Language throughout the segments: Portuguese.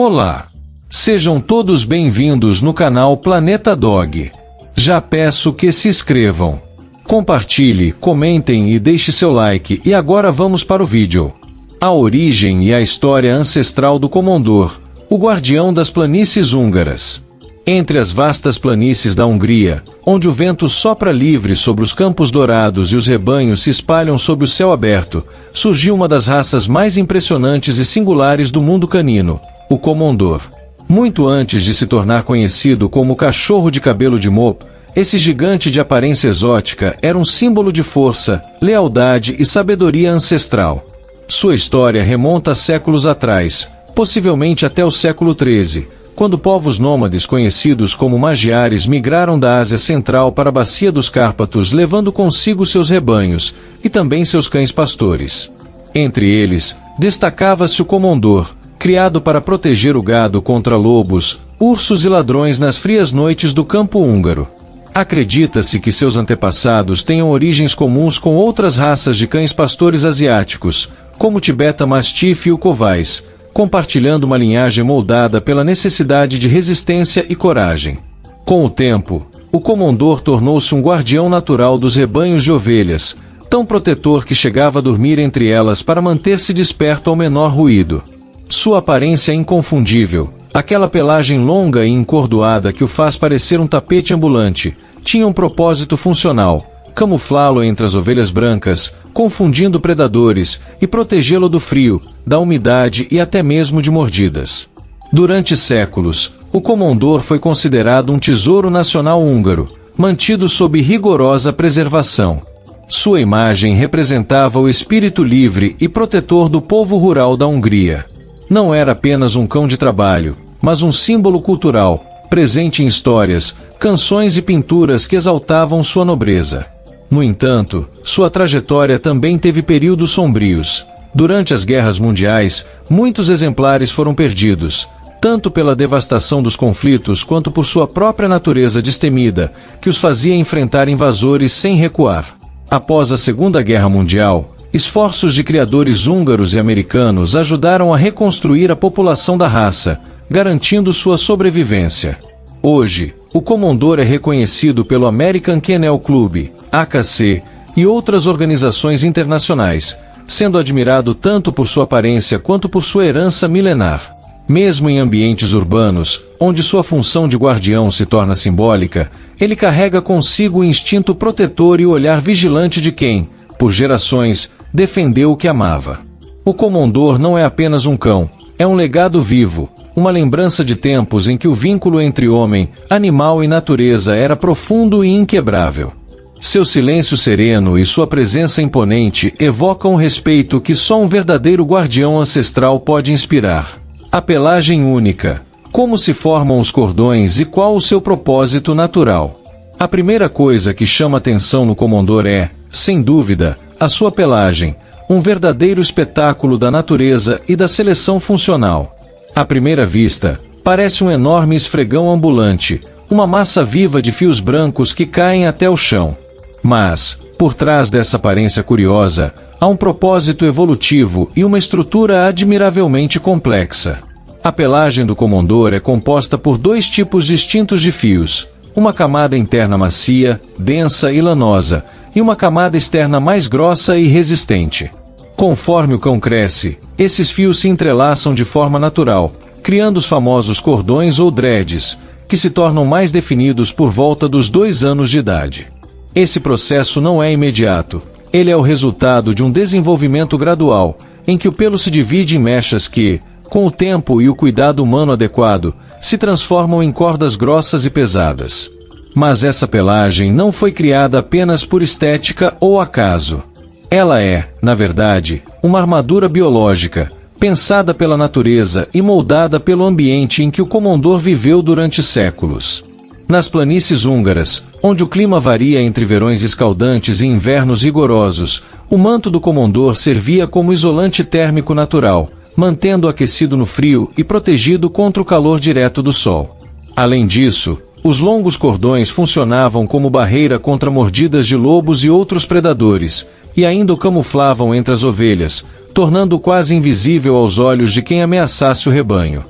Olá! Sejam todos bem-vindos no canal Planeta Dog. Já peço que se inscrevam, compartilhe, comentem e deixe seu like. E agora vamos para o vídeo. A origem e a história ancestral do Komondor, o guardião das planícies húngaras. Entre as vastas planícies da Hungria, onde o vento sopra livre sobre os campos dourados e os rebanhos se espalham sob o céu aberto, surgiu uma das raças mais impressionantes e singulares do mundo canino, o Komondor. Muito antes de se tornar conhecido como o cachorro de cabelo de mopo, esse gigante de aparência exótica era um símbolo de força, lealdade e sabedoria ancestral. Sua história remonta a séculos atrás, possivelmente até o século XIII, quando povos nômades conhecidos como magiares migraram da Ásia Central para a Bacia dos Cárpatos, levando consigo seus rebanhos, e também seus cães pastores. Entre eles, destacava-se o Komondor, criado para proteger o gado contra lobos, ursos e ladrões nas frias noites do campo húngaro. Acredita-se que seus antepassados tenham origens comuns com outras raças de cães pastores asiáticos, como o Tibeta Mastiff e o Covais, compartilhando uma linhagem moldada pela necessidade de resistência e coragem. Com o tempo, o Komondor tornou-se um guardião natural dos rebanhos de ovelhas, tão protetor que chegava a dormir entre elas para manter-se desperto ao menor ruído. Sua aparência é inconfundível, aquela pelagem longa e encordoada que o faz parecer um tapete ambulante, tinha um propósito funcional: camuflá-lo entre as ovelhas brancas, confundindo predadores, e protegê-lo do frio, da umidade e até mesmo de mordidas. Durante séculos, o Komondor foi considerado um tesouro nacional húngaro, mantido sob rigorosa preservação. Sua imagem representava o espírito livre e protetor do povo rural da Hungria. Não era apenas um cão de trabalho, mas um símbolo cultural, presente em histórias, canções e pinturas que exaltavam sua nobreza. No entanto, sua trajetória também teve períodos sombrios. Durante as guerras mundiais, muitos exemplares foram perdidos, tanto pela devastação dos conflitos quanto por sua própria natureza destemida, que os fazia enfrentar invasores sem recuar. Após a Segunda Guerra Mundial, esforços de criadores húngaros e americanos ajudaram a reconstruir a população da raça, garantindo sua sobrevivência. Hoje, o Komondor é reconhecido pelo American Kennel Club, AKC, e outras organizações internacionais, sendo admirado tanto por sua aparência quanto por sua herança milenar. Mesmo em ambientes urbanos, onde sua função de guardião se torna simbólica, ele carrega consigo o instinto protetor e o olhar vigilante de quem, por gerações, defendeu o que amava. O Komondor não é apenas um cão, é um legado vivo, uma lembrança de tempos em que o vínculo entre homem, animal e natureza era profundo e inquebrável. Seu silêncio sereno e sua presença imponente evocam o respeito que só um verdadeiro guardião ancestral pode inspirar. A pelagem única. Como se formam os cordões e qual o seu propósito natural? A primeira coisa que chama atenção no Komondor é, sem dúvida, a sua pelagem, um verdadeiro espetáculo da natureza e da seleção funcional. À primeira vista, parece um enorme esfregão ambulante, uma massa viva de fios brancos que caem até o chão. Mas, por trás dessa aparência curiosa, há um propósito evolutivo e uma estrutura admiravelmente complexa. A pelagem do Komondor é composta por dois tipos distintos de fios, uma camada interna macia, densa e lanosa, e uma camada externa mais grossa e resistente. Conforme o cão cresce, esses fios se entrelaçam de forma natural, criando os famosos cordões ou dreads, que se tornam mais definidos por volta dos 2 anos de idade. Esse processo não é imediato, ele é o resultado de um desenvolvimento gradual, em que o pelo se divide em mechas que, com o tempo e o cuidado humano adequado, se transformam em cordas grossas e pesadas. Mas essa pelagem não foi criada apenas por estética ou acaso. Ela é, na verdade, uma armadura biológica, pensada pela natureza e moldada pelo ambiente em que o Komondor viveu durante séculos. Nas planícies húngaras, onde o clima varia entre verões escaldantes e invernos rigorosos, o manto do Komondor servia como isolante térmico natural, mantendo-o aquecido no frio e protegido contra o calor direto do sol. Além disso, os longos cordões funcionavam como barreira contra mordidas de lobos e outros predadores, e ainda o camuflavam entre as ovelhas, tornando-o quase invisível aos olhos de quem ameaçasse o rebanho.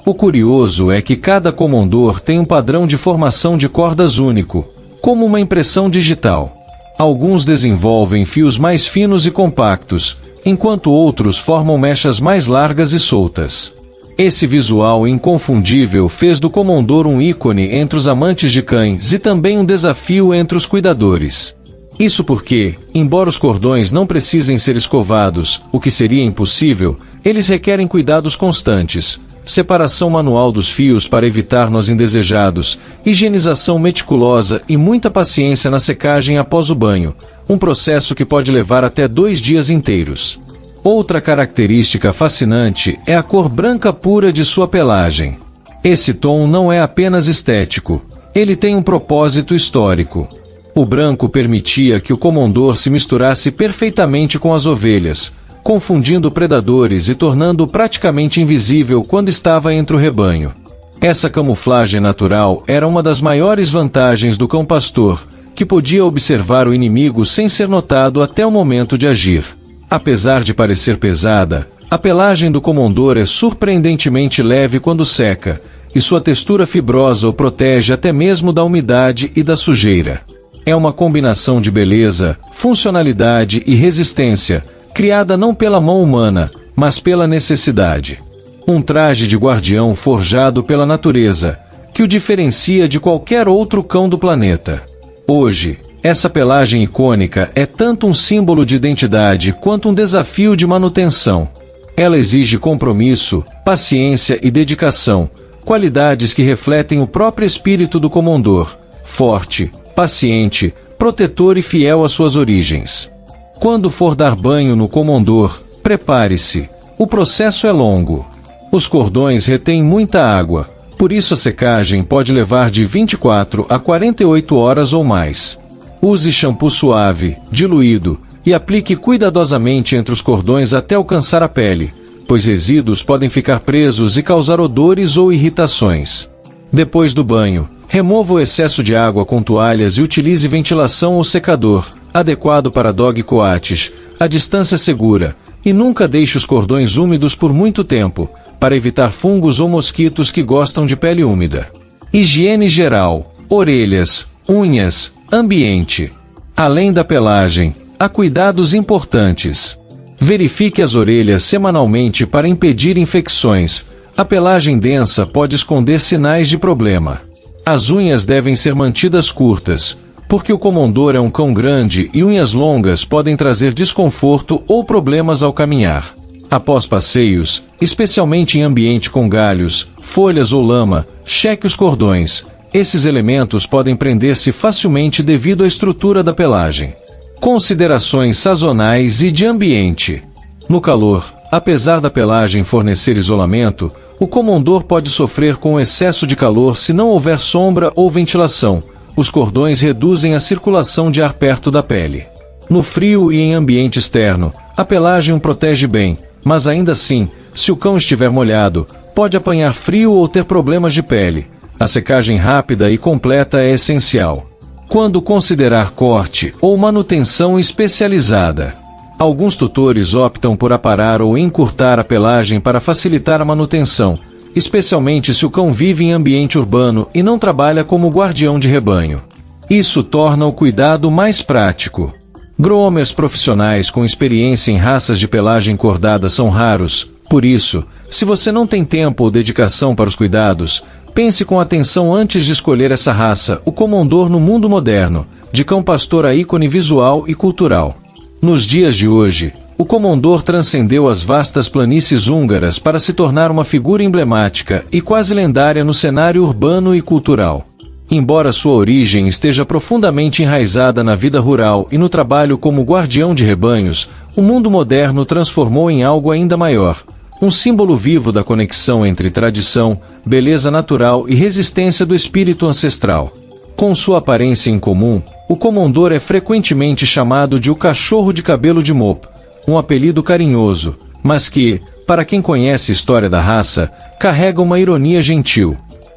O curioso é que cada comondor tem um padrão de formação de cordas único, como uma impressão digital. Alguns desenvolvem fios mais finos e compactos, enquanto outros formam mechas mais largas e soltas. Esse visual inconfundível fez do comondor um ícone entre os amantes de cães e também um desafio entre os cuidadores. Isso porque, embora os cordões não precisem ser escovados, o que seria impossível, eles requerem cuidados constantes, separação manual dos fios para evitar nós indesejados, higienização meticulosa e muita paciência na secagem após o banho, um processo que pode levar até 2 dias inteiros. Outra característica fascinante é a cor branca pura de sua pelagem. Esse tom não é apenas estético, ele tem um propósito histórico. O branco permitia que o comondor se misturasse perfeitamente com as ovelhas, confundindo predadores e tornando-o praticamente invisível quando estava entre o rebanho. Essa camuflagem natural era uma das maiores vantagens do cão-pastor, que podia observar o inimigo sem ser notado até o momento de agir. Apesar de parecer pesada, a pelagem do comondor é surpreendentemente leve quando seca, e sua textura fibrosa o protege até mesmo da umidade e da sujeira. É uma combinação de beleza, funcionalidade e resistência, criada não pela mão humana, mas pela necessidade. Um traje de guardião forjado pela natureza, que o diferencia de qualquer outro cão do planeta. Hoje, essa pelagem icônica é tanto um símbolo de identidade quanto um desafio de manutenção. Ela exige compromisso, paciência e dedicação, qualidades que refletem o próprio espírito do comondor, forte, paciente, protetor e fiel às suas origens. Quando for dar banho no comondor, prepare-se. O processo é longo. Os cordões retêm muita água, por isso a secagem pode levar de 24 a 48 horas ou mais. Use shampoo suave, diluído, e aplique cuidadosamente entre os cordões até alcançar a pele, pois resíduos podem ficar presos e causar odores ou irritações. Depois do banho, remova o excesso de água com toalhas e utilize ventilação ou secador, adequado para dog coates, a distância segura, e nunca deixe os cordões úmidos por muito tempo, para evitar fungos ou mosquitos que gostam de pele úmida. Higiene geral, orelhas, unhas, ambiente. Além da pelagem, há cuidados importantes. Verifique as orelhas semanalmente para impedir infecções. A pelagem densa pode esconder sinais de problema. As unhas devem ser mantidas curtas, porque o comondor é um cão grande e unhas longas podem trazer desconforto ou problemas ao caminhar. Após passeios, especialmente em ambiente com galhos, folhas ou lama, cheque os cordões. Esses elementos podem prender-se facilmente devido à estrutura da pelagem. Considerações sazonais e de ambiente. No calor, apesar da pelagem fornecer isolamento, o comondor pode sofrer com o excesso de calor se não houver sombra ou ventilação. Os cordões reduzem a circulação de ar perto da pele. No frio e em ambiente externo, a pelagem o protege bem, mas ainda assim, se o cão estiver molhado, pode apanhar frio ou ter problemas de pele. A secagem rápida e completa é essencial. Quando considerar corte ou manutenção especializada. Alguns tutores optam por aparar ou encurtar a pelagem para facilitar a manutenção, especialmente se o cão vive em ambiente urbano e não trabalha como guardião de rebanho. Isso torna o cuidado mais prático. Groomers profissionais com experiência em raças de pelagem cordada são raros, por isso, se você não tem tempo ou dedicação para os cuidados, pense com atenção antes de escolher essa raça, o comondor no mundo moderno, de cão-pastor a ícone visual e cultural. Nos dias de hoje, o comondor transcendeu as vastas planícies húngaras para se tornar uma figura emblemática e quase lendária no cenário urbano e cultural. Embora sua origem esteja profundamente enraizada na vida rural e no trabalho como guardião de rebanhos, o mundo moderno transformou em algo ainda maior, um símbolo vivo da conexão entre tradição, beleza natural e resistência do espírito ancestral. Com sua aparência incomum, o comondor é frequentemente chamado de o cachorro de cabelo de mopo, um apelido carinhoso, mas que, para quem conhece a história da raça, carrega uma ironia gentil.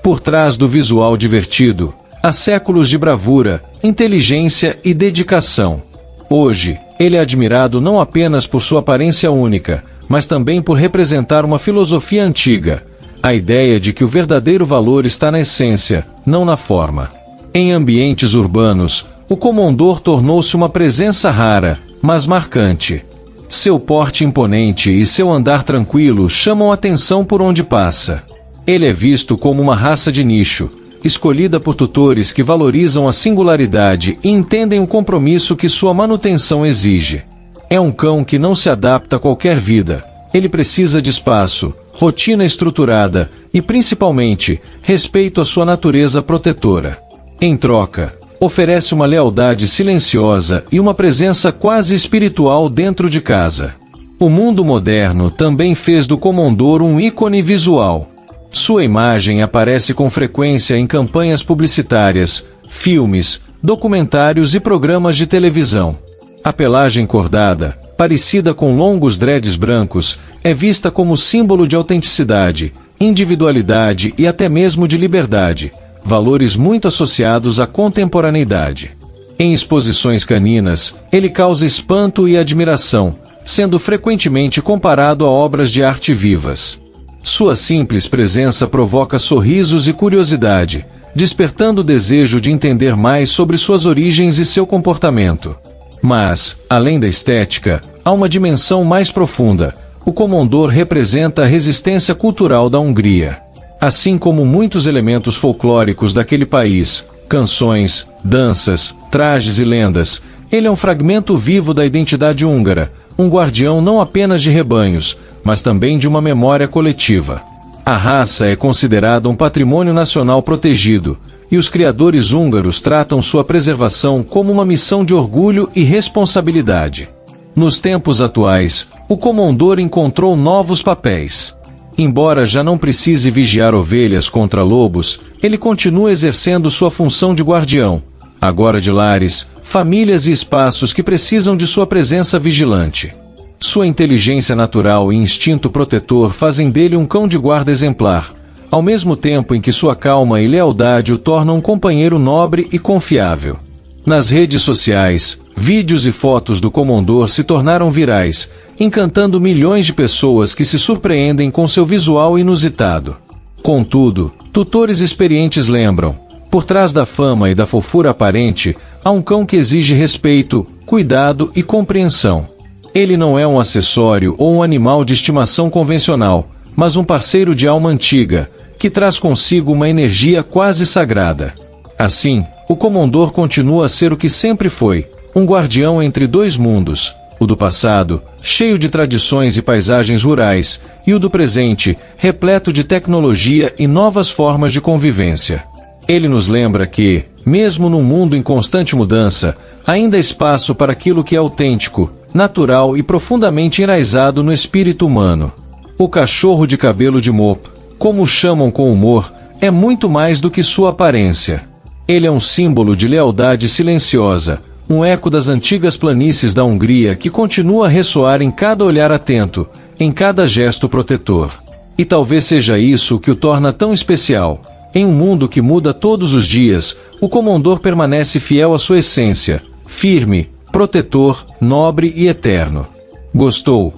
Por trás do visual divertido, há séculos de bravura, inteligência e dedicação. Hoje, ele é admirado não apenas por sua aparência única, mas também por representar uma filosofia antiga, A ideia de que o verdadeiro valor está na essência, não na forma. Em ambientes urbanos, o Komondor tornou-se uma presença rara, mas marcante. Seu porte imponente e seu andar tranquilo chamam atenção por onde passa. Ele é visto como uma raça de nicho, escolhida por tutores que valorizam a singularidade e entendem o compromisso que sua manutenção exige. É um cão que não se adapta a qualquer vida. Ele precisa de espaço, rotina estruturada e, principalmente, respeito à sua natureza protetora. Em troca, oferece uma lealdade silenciosa e uma presença quase espiritual dentro de casa. O mundo moderno também fez do Komondor um ícone visual. Sua imagem aparece com frequência em campanhas publicitárias, filmes, documentários e programas de televisão. A pelagem cordada, parecida com longos dreads brancos, é vista como símbolo de autenticidade, individualidade e até mesmo de liberdade, valores muito associados à contemporaneidade. Em exposições caninas, ele causa espanto e admiração, sendo frequentemente comparado a obras de arte vivas. Sua simples presença provoca sorrisos e curiosidade, despertando o desejo de entender mais sobre suas origens e seu comportamento. Mas, além da estética, há uma dimensão mais profunda. O Komondor representa a resistência cultural da Hungria. Assim como muitos elementos folclóricos daquele país, canções, danças, trajes e lendas, ele é um fragmento vivo da identidade húngara, um guardião não apenas de rebanhos, mas também de uma memória coletiva. A raça é considerada um patrimônio nacional protegido, e os criadores húngaros tratam sua preservação como uma missão de orgulho e responsabilidade. Nos tempos atuais, o Komondor encontrou novos papéis. Embora já não precise vigiar ovelhas contra lobos, ele continua exercendo sua função de guardião, agora de lares, famílias e espaços que precisam de sua presença vigilante. Sua inteligência natural e instinto protetor fazem dele um cão de guarda exemplar, ao mesmo tempo em que sua calma e lealdade o tornam um companheiro nobre e confiável. Nas redes sociais, vídeos e fotos do Komondor se tornaram virais, encantando milhões de pessoas que se surpreendem com seu visual inusitado. Contudo, tutores experientes lembram, por trás da fama e da fofura aparente, há um cão que exige respeito, cuidado e compreensão. Ele não é um acessório ou um animal de estimação convencional, mas um parceiro de alma antiga, que traz consigo uma energia quase sagrada. Assim, o Komondor continua a ser o que sempre foi, um guardião entre dois mundos, o do passado, cheio de tradições e paisagens rurais, e o do presente, repleto de tecnologia e novas formas de convivência. Ele nos lembra que, mesmo num mundo em constante mudança, ainda há espaço para aquilo que é autêntico, natural e profundamente enraizado no espírito humano. O cachorro de cabelo de mopo, como o chamam com humor, é muito mais do que sua aparência. Ele é um símbolo de lealdade silenciosa, um eco das antigas planícies da Hungria que continua a ressoar em cada olhar atento, em cada gesto protetor. E talvez seja isso que o torna tão especial. Em um mundo que muda todos os dias, o Komondor permanece fiel à sua essência, firme, protetor, nobre e eterno. Gostou?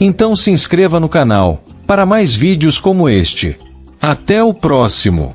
Então se inscreva no canal, para mais vídeos como este. Até o próximo!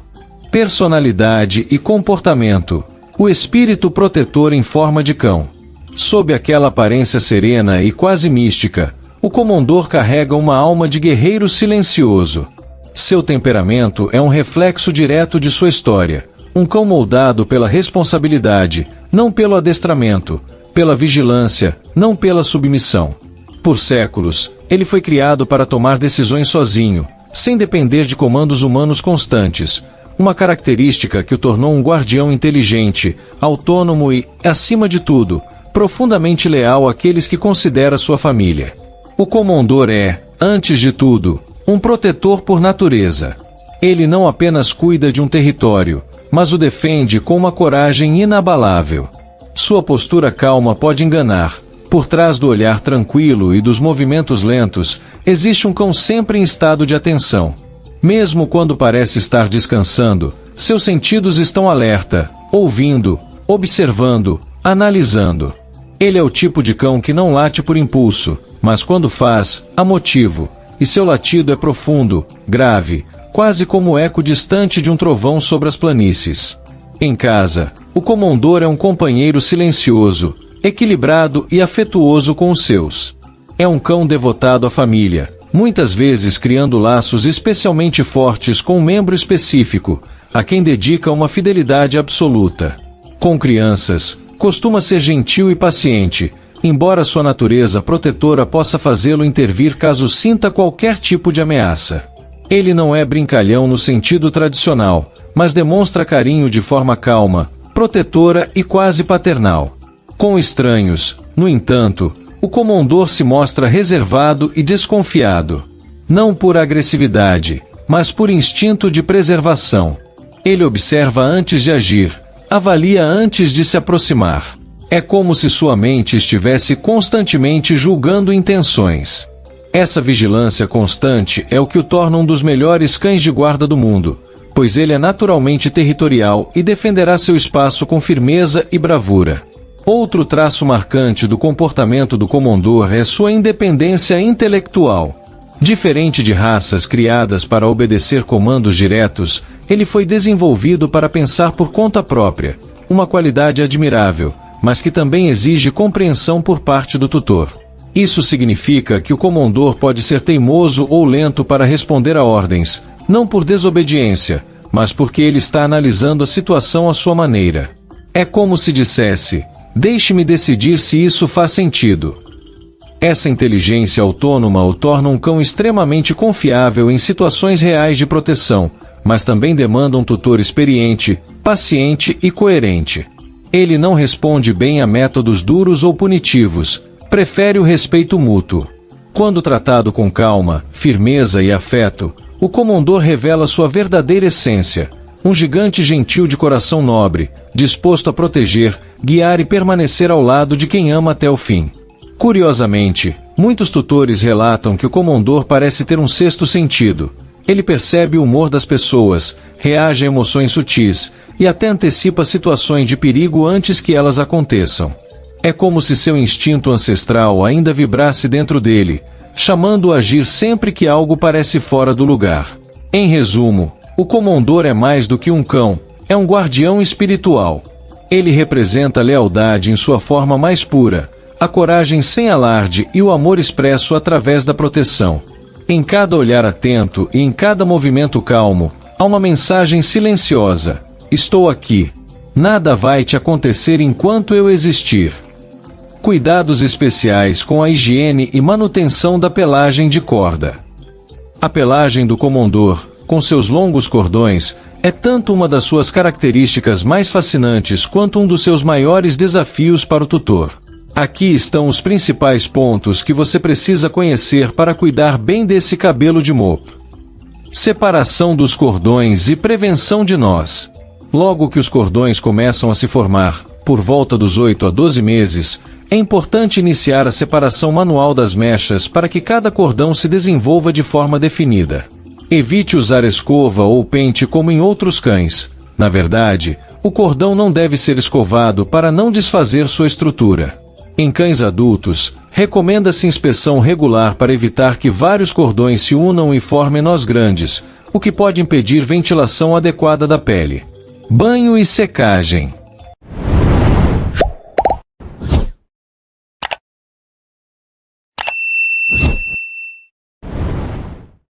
Personalidade e comportamento. O espírito protetor em forma de cão. Sob aquela aparência serena e quase mística, o Komondor carrega uma alma de guerreiro silencioso. Seu temperamento é um reflexo direto de sua história. Um cão moldado pela responsabilidade, não pelo adestramento, pela vigilância, não pela submissão. Por séculos, ele foi criado para tomar decisões sozinho, sem depender de comandos humanos constantes, uma característica que o tornou um guardião inteligente, autônomo e, acima de tudo, profundamente leal àqueles que considera sua família. O Komondor é, antes de tudo, um protetor por natureza. Ele não apenas cuida de um território, mas o defende com uma coragem inabalável. Sua postura calma pode enganar. Por trás do olhar tranquilo e dos movimentos lentos, existe um cão sempre em estado de atenção. Mesmo quando parece estar descansando, seus sentidos estão alerta, ouvindo, observando, analisando. Ele é o tipo de cão que não late por impulso, mas quando faz, há motivo, e seu latido é profundo, grave, quase como o eco distante de um trovão sobre as planícies. Em casa, o Komondor é um companheiro silencioso, equilibrado e afetuoso com os seus. É um cão devotado à família, muitas vezes criando laços especialmente fortes com um membro específico, a quem dedica uma fidelidade absoluta. Com crianças, costuma ser gentil e paciente, embora sua natureza protetora possa fazê-lo intervir caso sinta qualquer tipo de ameaça. Ele não é brincalhão no sentido tradicional, mas demonstra carinho de forma calma, protetora e quase paternal. Com estranhos, no entanto, o Komondor se mostra reservado e desconfiado. Não por agressividade, mas por instinto de preservação. Ele observa antes de agir, avalia antes de se aproximar. É como se sua mente estivesse constantemente julgando intenções. Essa vigilância constante é o que o torna um dos melhores cães de guarda do mundo, pois ele é naturalmente territorial e defenderá seu espaço com firmeza e bravura. Outro traço marcante do comportamento do Komondor é sua independência intelectual. Diferente de raças criadas para obedecer comandos diretos, ele foi desenvolvido para pensar por conta própria, uma qualidade admirável, mas que também exige compreensão por parte do tutor. Isso significa que o Komondor pode ser teimoso ou lento para responder a ordens, não por desobediência, mas porque ele está analisando a situação à sua maneira. É como se dissesse: deixe-me decidir se isso faz sentido. Essa inteligência autônoma o torna um cão extremamente confiável em situações reais de proteção, mas também demanda um tutor experiente, paciente e coerente. Ele não responde bem a métodos duros ou punitivos, prefere o respeito mútuo. Quando tratado com calma, firmeza e afeto, o Komondor revela sua verdadeira essência, um gigante gentil de coração nobre, disposto a proteger, guiar e permanecer ao lado de quem ama até o fim. Curiosamente, muitos tutores relatam que o Komondor parece ter um sexto sentido. Ele percebe o humor das pessoas, reage a emoções sutis, e até antecipa situações de perigo antes que elas aconteçam. É como se seu instinto ancestral ainda vibrasse dentro dele, chamando-o a agir sempre que algo parece fora do lugar. Em resumo, o Komondor é mais do que um cão, é um guardião espiritual. Ele representa a lealdade em sua forma mais pura, a coragem sem alarde e o amor expresso através da proteção. Em cada olhar atento e em cada movimento calmo, há uma mensagem silenciosa: estou aqui. Nada vai te acontecer enquanto eu existir. Cuidados especiais com a higiene e manutenção da pelagem de corda. A pelagem do Komondor, com seus longos cordões, é tanto uma das suas características mais fascinantes quanto um dos seus maiores desafios para o tutor. Aqui estão os principais pontos que você precisa conhecer para cuidar bem desse cabelo de mopo. Separação dos cordões e prevenção de nós. Logo que os cordões começam a se formar, por volta dos 8 a 12 meses, é importante iniciar a separação manual das mechas para que cada cordão se desenvolva de forma definida. Evite usar escova ou pente como em outros cães. Na verdade, o cordão não deve ser escovado para não desfazer sua estrutura. Em cães adultos, recomenda-se inspeção regular para evitar que vários cordões se unam e formem nós grandes, o que pode impedir ventilação adequada da pele. Banho e secagem.